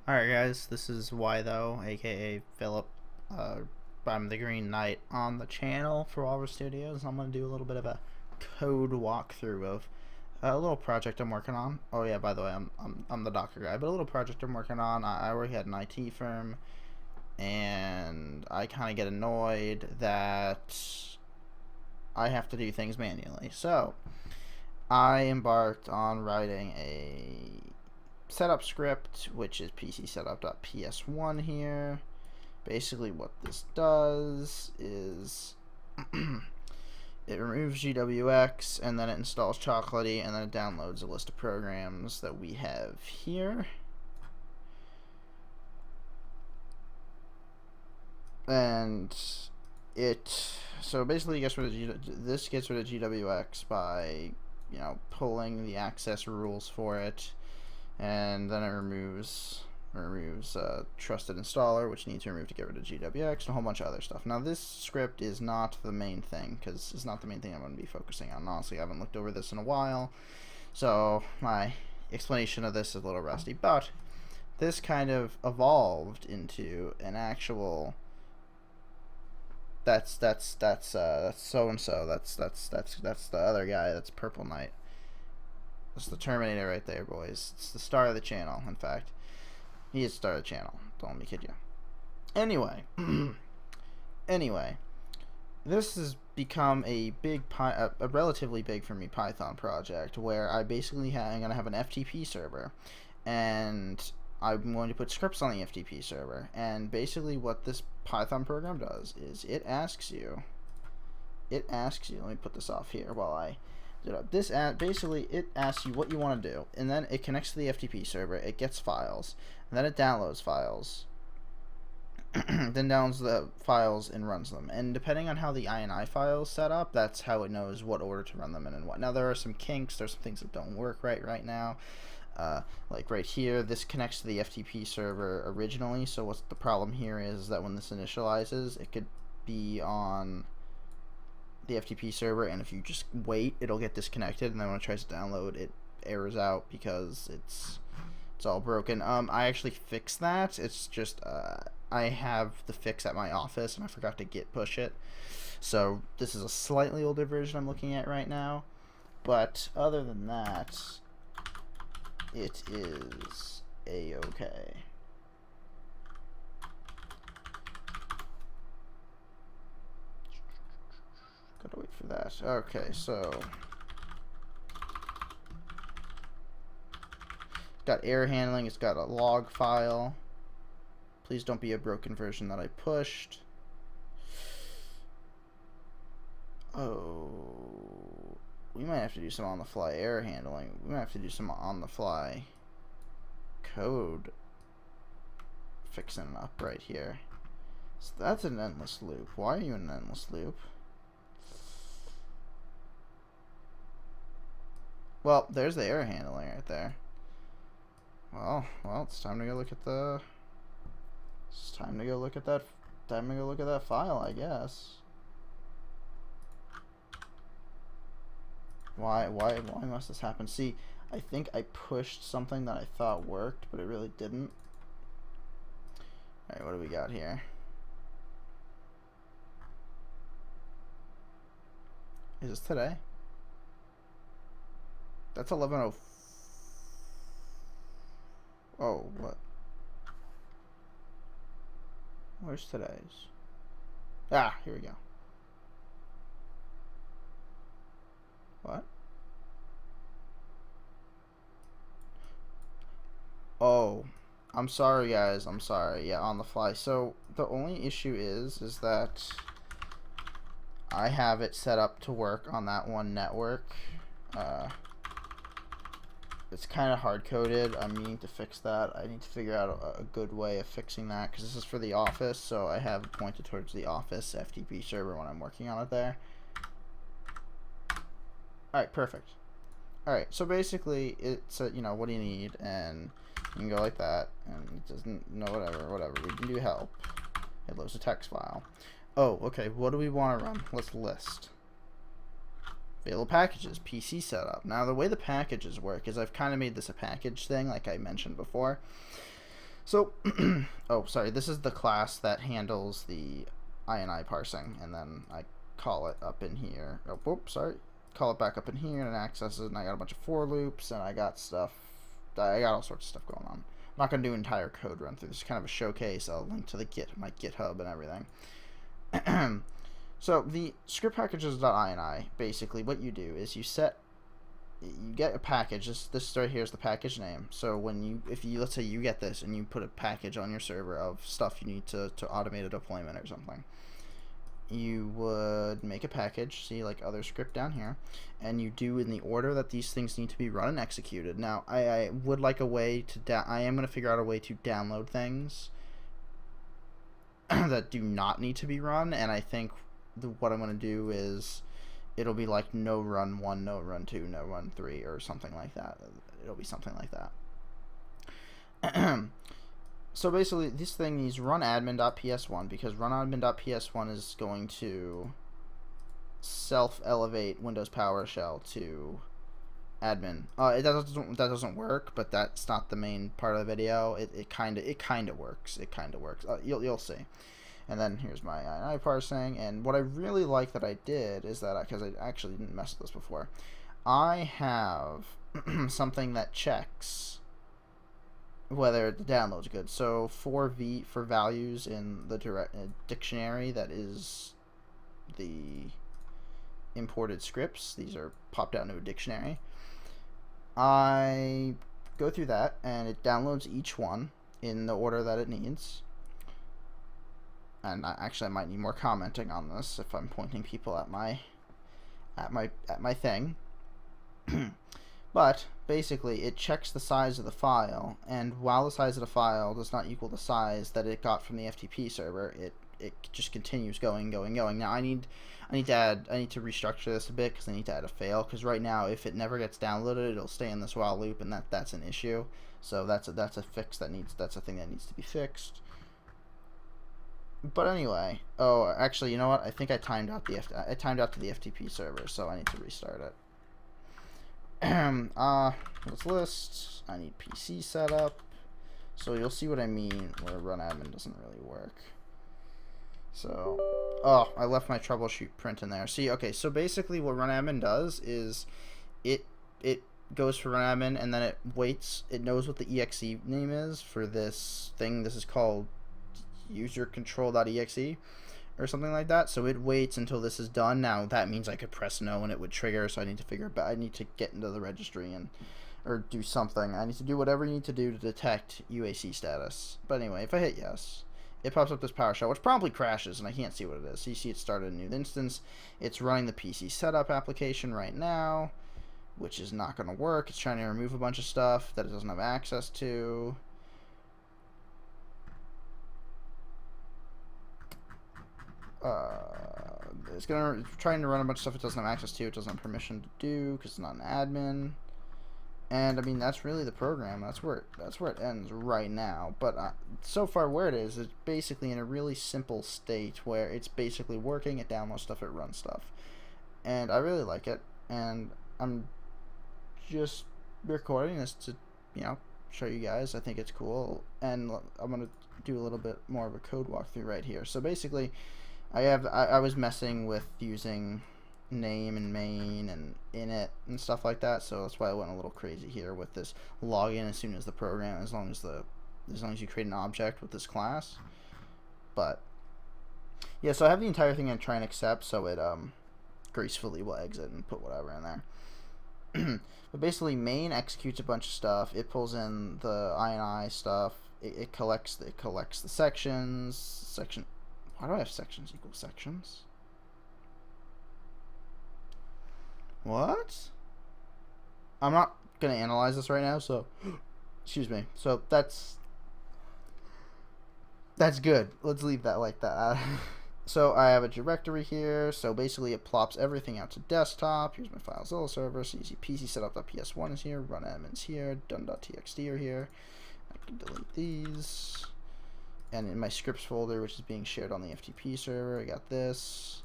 Alright guys, this is ytho, aka Philip. Uh, I'm the Green Knight on the channel for Walrus Studios. I'm going to do a little bit of a code walkthrough of a little project I'm working on. Oh yeah, by the way, I'm the Docker guy, but a little project I'm working on. I work at an IT firm, and I kind of get annoyed that I have to do things manually. So, I embarked on writing a setup script, which is PC setup.ps1 here. Basically what this does is it removes GWX, and then it installs Chocolatey, and then it downloads a list of programs that we have here. And so basically gets rid of this gets rid of GWX by, pulling the access rules for it, and then it removes trusted installer, which you need to remove to get rid of GWX, and a whole bunch of other stuff. Now this script is not the main thing, because it's not the main thing I'm going to be focusing on. Honestly, I haven't looked over this in a while, so my explanation of this is a little rusty, but this kind of evolved into an actual that's so and so. That's the other guy. That's Purple Knight. That's the Terminator right there, boys. It's the star of the channel. In fact, he is the star of the channel. Don't let me kid you. Anyway, this has become a relatively big for me Python project where I basically I'm gonna have an FTP server, and I'm going to put scripts on the FTP server. And basically, what this Python program does is it asks you. Let me put this off here while I. Basically, it asks you what you want to do, and then it connects to the FTP server. It gets files, and then it downloads files, then downloads the files and runs them. And depending on how the INI file is set up, that's how it knows what order to run them in and what. Now there are some kinks. There's some things that don't work right now. Like right here, this connects to the FTP server originally. So what's the problem here is that when this initializes, it could be on the FTP server, and if you just wait, it'll get disconnected, and then when it tries to download, it errors out because it's all broken. I actually fixed that. It's just I have the fix at my office, and I forgot to git push it. So this is a slightly older version I'm looking at right now, but other than that, it is a-okay. Gotta wait for that. Okay, so got error handling. It's got a log file. Please don't be a broken version that I pushed. Oh, we might have to do some on the fly error handling. We might have to do some on the fly code fixing up right here. So that's an endless loop. Why are you in an endless loop? Well, there's the error handling right there. Well, it's time to go look at the. It's time to go look at that. Time to go look at that file, I guess. Why must this happen? See, I think I pushed something that I thought worked, but it really didn't. All right, what do we got here? Is this today? That's 11:04. Oh, what? Where's today's? Ah, here we go. What? Oh, I'm sorry, guys. I'm sorry. Yeah, on the fly. So the only issue is that I have it set up to work on that one network. It's kind of hard-coded. I'm needing to fix that. I need to figure out a good way of fixing that, because this is for the office, so I have it pointed towards the office FTP server when I'm working on it there. Alright, perfect. Alright, so basically, it's a, what do you need, and you can go like that, and it doesn't, whatever, we can do help. It loads a text file. Oh, okay, what do we want to run? Let's list. Available packages, PC setup. Now the way the packages work is I've kind of made this a package thing like I mentioned before. So, oh, sorry, this is the class that handles the ini parsing, and then I call it up in here. Oh, whoops, sorry. Call it back up in here, and it accesses it, and I got a bunch of for loops, and I got all sorts of stuff going on. I'm not going to do an entire code run through. This is kind of a showcase. I'll link to my GitHub and everything. So the script packages.ini, basically what you do is you get a package. This right here is the package name. So let's say you get this and you put a package on your server of stuff you need to automate a deployment or something, you would make a package, see like other script down here, and you do in the order that these things need to be run and executed. Now I would like a way to I am going to figure out a way to download things that do not need to be run, and I think what I'm going to do is it'll be like no run 1, no run 2, no run 3, or something like that. It'll be something like that. So basically this thing needs run admin.ps1 because run admin.ps1 is going to self-elevate Windows PowerShell to admin. That doesn't work, but that's not the main part of the video. It kind of works. You'll see. And then here's my ini parsing, and what I really like that I did is that, because I actually didn't mess with this before, I have something that checks whether the download's good. So for values in the dictionary that is the imported scripts, these are popped out into a dictionary. I go through that and it downloads each one in the order that it needs. And I might need more commenting on this if I'm pointing people at my thing. But basically it checks the size of the file, and while the size of the file does not equal the size that it got from the FTP server, it just continues going. Now I need to restructure this a bit because I need to add a fail, because right now if it never gets downloaded, it'll stay in this while loop, and that's an issue. So that's a fix that's a thing that needs to be fixed. But anyway, oh, actually, you know what? I think I timed out to the FTP server, so I need to restart it. Let's list. I need PC setup. So you'll see what I mean where run admin doesn't really work. So, oh, I left my troubleshoot print in there. See, okay, so basically what run admin does is it goes for run admin, and then it waits. It knows what the exe name is for this thing. This is called user control.exe or something like that. So it waits until this is done. Now that means I could press no and it would trigger, so I need to get into the registry or do something. I need to do whatever you need to do to detect UAC status. But anyway, if I hit yes, it pops up this PowerShell, which promptly crashes and I can't see what it is. So you see it started a new instance. It's running the PC setup application right now, which is not going to work. It's trying to remove a bunch of stuff that it doesn't have access to. It's trying to run a bunch of stuff it doesn't have access to, it doesn't have permission to do because it's not an admin. And I mean, that's really the program. That's where it ends right now. But so far where it is, it's basically in a really simple state where it's basically working. It downloads stuff, it runs stuff, and I really like it. And I'm just recording this to show you guys. I think it's cool, and I'm gonna do a little bit more of a code walkthrough right here. So basically, I was messing with using name and main and init and stuff like that, so that's why I went a little crazy here with this login as soon as the program, as long as you create an object with this class. But yeah, so I have the entire thing in try and accept, so it gracefully will exit and put whatever in there. But basically main executes a bunch of stuff. It pulls in the ini stuff. It collects the sections. Why do I have sections equal sections? What? I'm not gonna analyze this right now, so excuse me. So that's good. Let's leave that like that. So I have a directory here. So basically it plops everything out to desktop. Here's my FileZilla server. So you see PC setup.ps1 is here, run admin's here, done.txt are here. I can delete these. And in my scripts folder, which is being shared on the FTP server, I got this.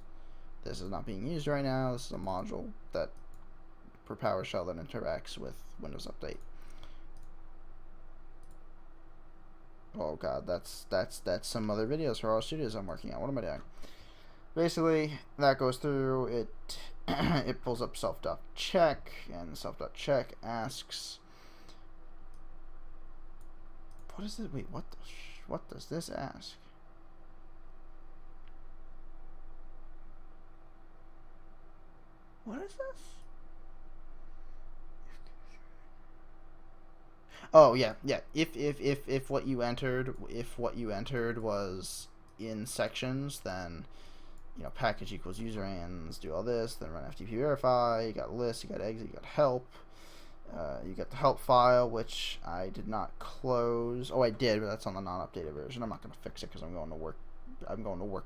This is not being used right now. This is a module that for PowerShell that interacts with Windows Update. Oh god, that's some other videos for all studios I'm working on. What am I doing? Basically, that goes through it. It pulls up self.check, and self.check asks, what is it? Wait, what does this ask? What is this? Oh yeah, yeah. If what you entered was in sections, then package equals user ands, do all this, then run FTP verify. You got list, you got exit, you got help. You got the help file, which I did not close. Oh, I did, but that's on the non-updated version. I'm not going to fix it because I'm going to work. I'm going to work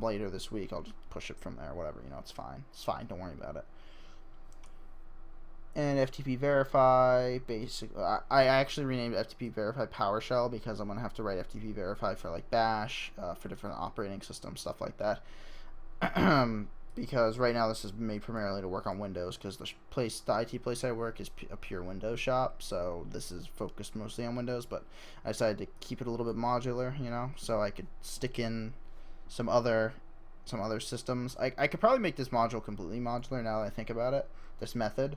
later this week. I'll just push it from there. Whatever, it's fine. It's fine. Don't worry about it. And FTP verify, basically, I actually renamed FTP verify PowerShell because I'm going to have to write FTP verify for like Bash, for different operating systems, stuff like that. Because right now this is made primarily to work on Windows, because the IT place I work is a pure Windows shop, so this is focused mostly on Windows, but I decided to keep it a little bit modular, so I could stick in some other systems. I could probably make this module completely modular now that I think about it, this method.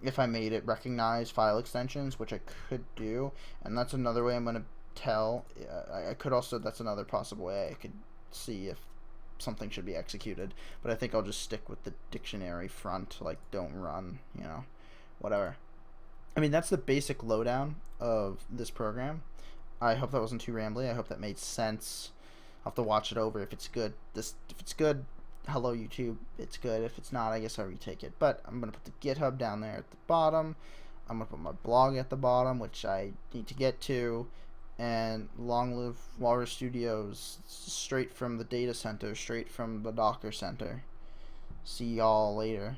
If I made it recognize file extensions, which I could do, and that's another way I'm going to tell. I could also, that's another possible way I could see if something should be executed, but I think I'll just stick with the dictionary front, like don't run, whatever. I mean, that's the basic lowdown of this program. I hope that wasn't too rambly. I hope that made sense. I'll have to watch it over if it's good. If it's good, hello YouTube, it's good. If it's not, I guess I'll retake it. But I'm going to put the GitHub down there at the bottom. I'm going to put my blog at the bottom, which I need to get to. And long live Walrus Studios, straight from the data center, straight from the Docker Center. See y'all later.